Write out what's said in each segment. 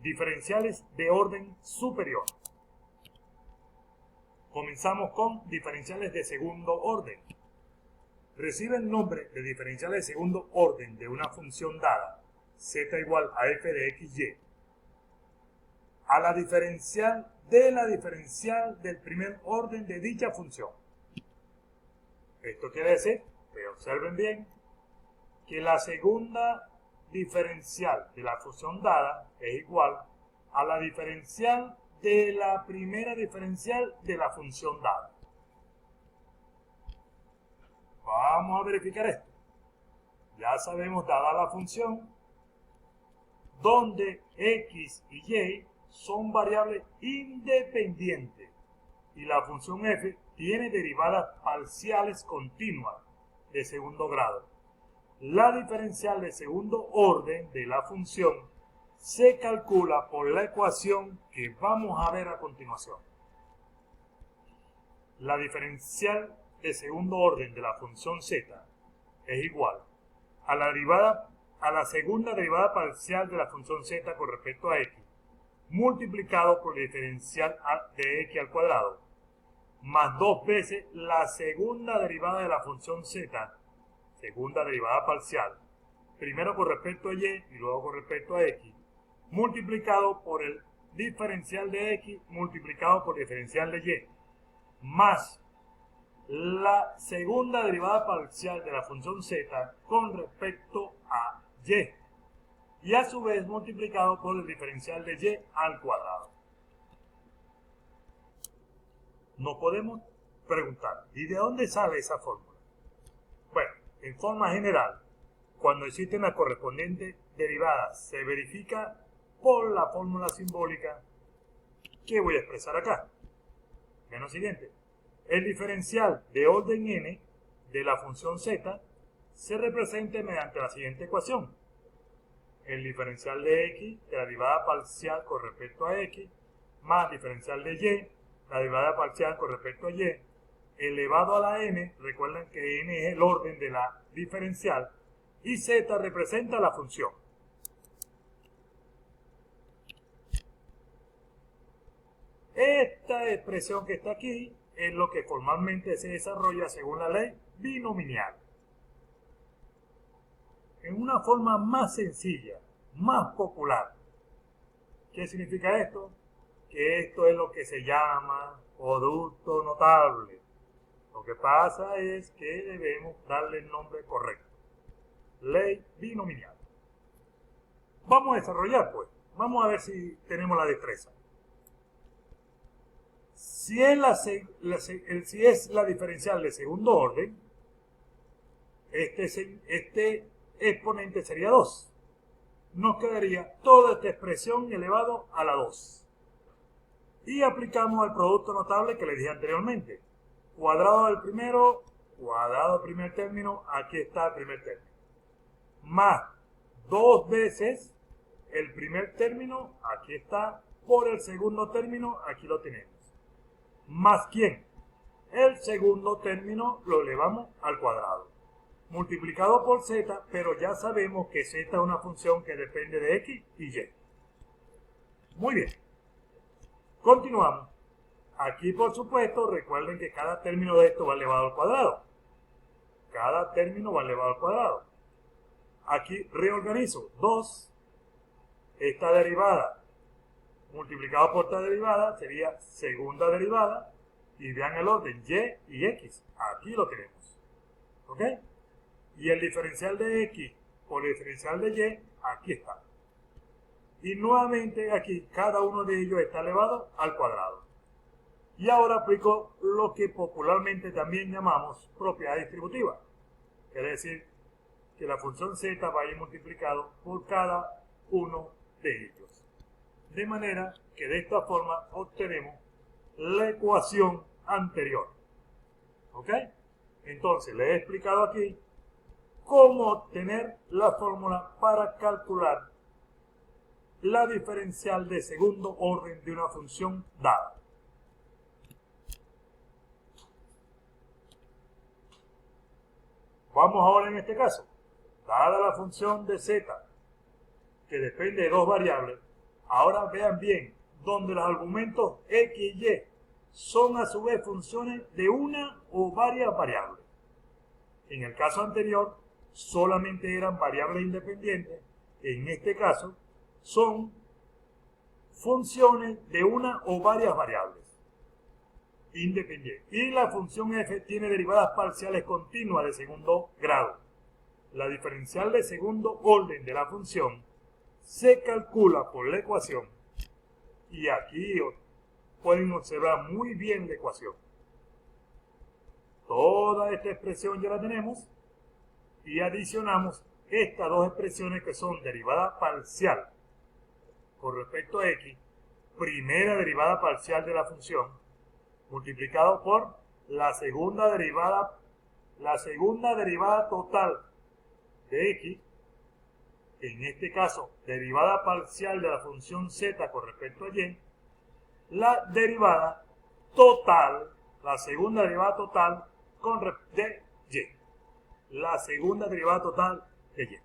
Diferenciales de orden superior. Comenzamos con diferenciales de segundo orden. Recibe el nombre de diferenciales de segundo orden de una función dada, z igual a f de xy, a la diferencial del primer orden de dicha función. Esto quiere decir, que observen bien, que la segunda diferencial de la función dada es igual a la diferencial de la primera diferencial de la función dada. Vamos a verificar esto. Ya sabemos, dada la función, donde x y y son variables independientes y la función f tiene derivadas parciales continuas de segundo grado. La diferencial de segundo orden de la función se calcula por la ecuación que vamos a ver a continuación. La diferencial de segundo orden de la función z es igual a la segunda derivada parcial de la función z con respecto a x, multiplicado por la diferencial de x al cuadrado, más 2 veces la segunda derivada de la función z, segunda derivada parcial, primero con respecto a y y luego con respecto a x, multiplicado por el diferencial de x multiplicado por el diferencial de y, más la segunda derivada parcial de la función z con respecto a y a su vez multiplicado por el diferencial de y al cuadrado. Nos podemos preguntar, ¿y de dónde sale esa fórmula? Bueno, en forma general, cuando existen las correspondientes derivadas, se verifica por la fórmula simbólica que voy a expresar acá. Vean lo siguiente. El diferencial de orden n de la función z se representa mediante la siguiente ecuación. El diferencial de x, de la derivada parcial con respecto a x, más diferencial de y, la derivada parcial con respecto a y, elevado a la n, recuerden que n es el orden de la diferencial, y z representa la función. Esta expresión que está aquí es lo que formalmente se desarrolla según la ley binomial. En una forma más sencilla, más popular. ¿Qué significa esto? Que esto es lo que se llama producto notable. Lo que pasa es que debemos darle el nombre correcto. Ley binomial. Vamos a desarrollar, pues. Vamos a ver si tenemos la destreza. Si es la diferencial de segundo orden, este exponente sería 2. Nos quedaría toda esta expresión elevado a la 2. Y aplicamos el producto notable que les dije anteriormente. Cuadrado del primero, cuadrado del primer término, aquí está el primer término. Más 2 veces el primer término, aquí está, por el segundo término, aquí lo tenemos. Más ¿quién? El segundo término lo elevamos al cuadrado. Multiplicado por z, pero ya sabemos que z es una función que depende de x y y. Muy bien. Continuamos. Aquí, por supuesto, recuerden que cada término de esto va elevado al cuadrado. Cada término va elevado al cuadrado. Aquí reorganizo. 2, esta derivada multiplicado por esta derivada sería segunda derivada, y vean el orden y x, aquí lo tenemos, ¿ok? Y el diferencial de x por el diferencial de y, aquí está. Y nuevamente aquí cada uno de ellos está elevado al cuadrado. Y ahora aplico lo que popularmente también llamamos propiedad distributiva. Quiere decir que la función z va a ir multiplicado por cada uno de ellos. De manera que de esta forma obtenemos la ecuación anterior. ¿Ok? Entonces, les he explicado aquí cómo obtener la fórmula para calcular la diferencial de segundo orden de una función dada. Vamos ahora en este caso, dada la función de z, que depende de dos variables, Ahora vean bien, donde los argumentos x y y son a su vez funciones de una o varias variables. En el caso anterior, solamente eran variables independientes. En este caso, son funciones de una o varias variables independientes. Y la función f tiene derivadas parciales continuas de segundo grado. La diferencial de segundo orden de la función se calcula por la ecuación. Y aquí pueden observar muy bien la ecuación. Toda esta expresión ya la tenemos y adicionamos estas dos expresiones que son derivada parcial con respecto a x, primera derivada parcial de la función, multiplicado por la segunda derivada total de x, en este caso derivada parcial de la función z con respecto a y, la derivada total, la segunda derivada total de y. La segunda derivada total de y.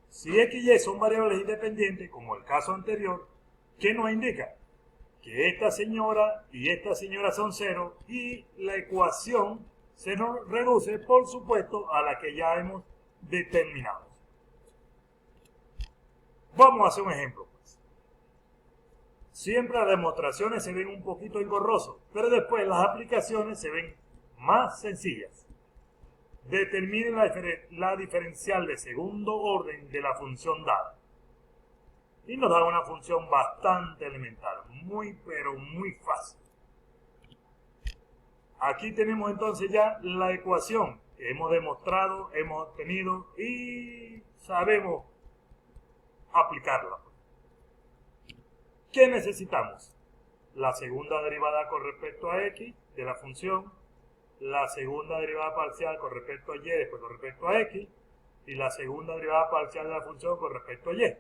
Si x y y son variables independientes, como el caso anterior, ¿qué nos indica? Que esta señora y esta señora son cero y la ecuación se nos reduce, por supuesto, a la que ya hemos determinado. Vamos a hacer un ejemplo. Siempre las demostraciones se ven un poquito engorrosas, pero después las aplicaciones se ven más sencillas. Determinen la diferencial de segundo orden de la función dada. Y nos da una función bastante elemental, pero muy fácil. Aquí tenemos entonces ya la ecuación que hemos demostrado, hemos obtenido y sabemos aplicarla. ¿Qué necesitamos? La segunda derivada con respecto a x de la función, la segunda derivada parcial con respecto a y después con respecto a x, y la segunda derivada parcial de la función con respecto a y.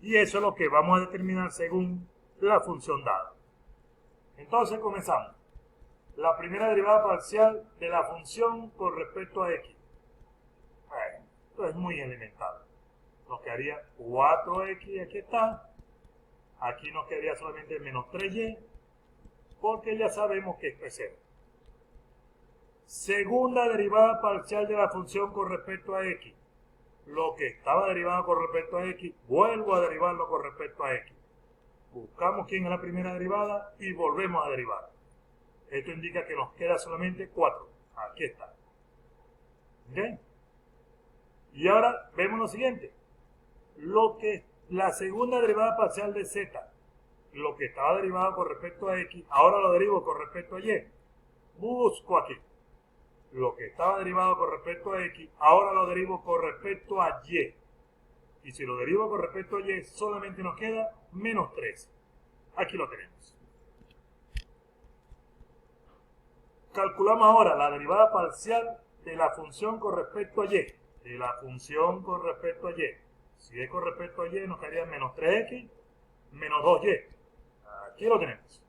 Y eso es lo que vamos a determinar según la función dada. Entonces comenzamos. La primera derivada parcial de la función con respecto a x. Bueno, esto es muy elemental. Nos quedaría 4x, aquí está. Aquí nos quedaría solamente menos 3y, porque ya sabemos que esto es 0. Segunda derivada parcial de la función con respecto a x. Lo que estaba derivado con respecto a x, vuelvo a derivarlo con respecto a x. Buscamos quién es la primera derivada y volvemos a derivar. Esto indica que nos queda solamente 4. Aquí está. ¿Ok? Y ahora vemos lo siguiente. La segunda derivada parcial de z, lo que estaba derivado con respecto a x, ahora lo derivo con respecto a y. Busco aquí. Lo que estaba derivado con respecto a x, ahora lo derivo con respecto a y. Y si lo derivo con respecto a y, solamente nos queda menos 3. Aquí lo tenemos. Calculamos ahora la derivada parcial de la función con respecto a y. De la función con respecto a y. Si es con respecto a y, nos quedaría menos 3x menos 2y. Aquí lo tenemos.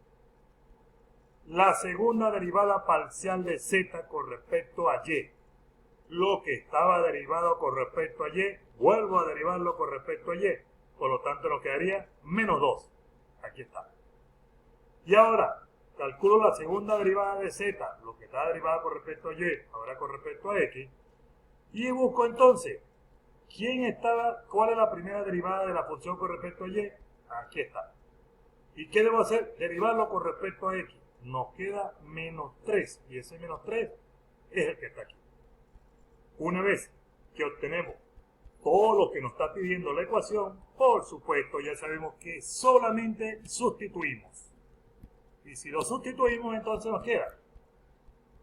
La segunda derivada parcial de z con respecto a y. Lo que estaba derivado con respecto a y, vuelvo a derivarlo con respecto a y. Por lo tanto, nos quedaría menos 2. Aquí está. Y ahora, calculo la segunda derivada de z, lo que está derivado con respecto a y, ahora con respecto a x. Y busco entonces, ¿cuál es la primera derivada de la función con respecto a y? Aquí está. ¿Y qué debo hacer? Derivarlo con respecto a x. Nos queda menos 3. Y ese menos 3 es el que está aquí. Una vez que obtenemos todo lo que nos está pidiendo la ecuación, por supuesto, ya sabemos que solamente sustituimos. Y si lo sustituimos, entonces nos queda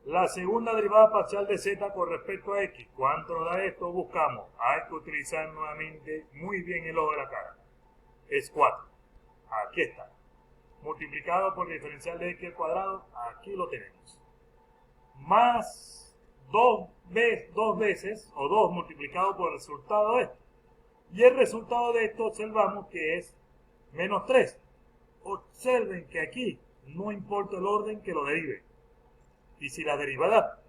la segunda derivada parcial de z con respecto a x. ¿Cuánto nos da esto? Buscamos. Hay que utilizar nuevamente muy bien el ojo de la cara. Es 4. Aquí está. Multiplicado por el diferencial de x al cuadrado. Aquí lo tenemos. Más 2 veces, o 2 multiplicado por el resultado de esto. Y el resultado de esto observamos que es menos 3. Observen que aquí no importa el orden que lo derive. Y si las derivadas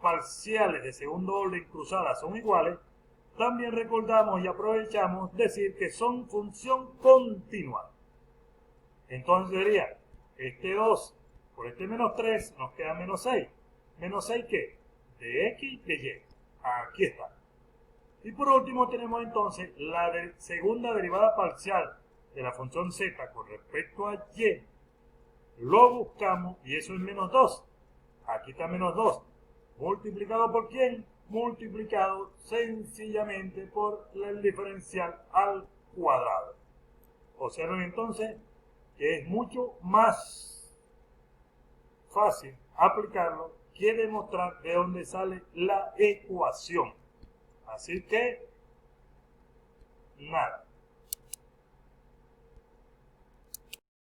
parciales de segundo orden cruzadas son iguales, también recordamos y aprovechamos decir que son función continua. Entonces sería este 2 por este menos 3 nos queda menos 6. ¿Menos 6 qué? De x de y. Aquí está. Y por último tenemos entonces la segunda derivada parcial de la función z con respecto a y. Lo buscamos y eso es menos 2. Aquí está menos 2. ¿Multiplicado por quién? Multiplicado sencillamente por el diferencial al cuadrado. Observen entonces que es mucho más fácil aplicarlo que demostrar de dónde sale la ecuación. Así que, nada.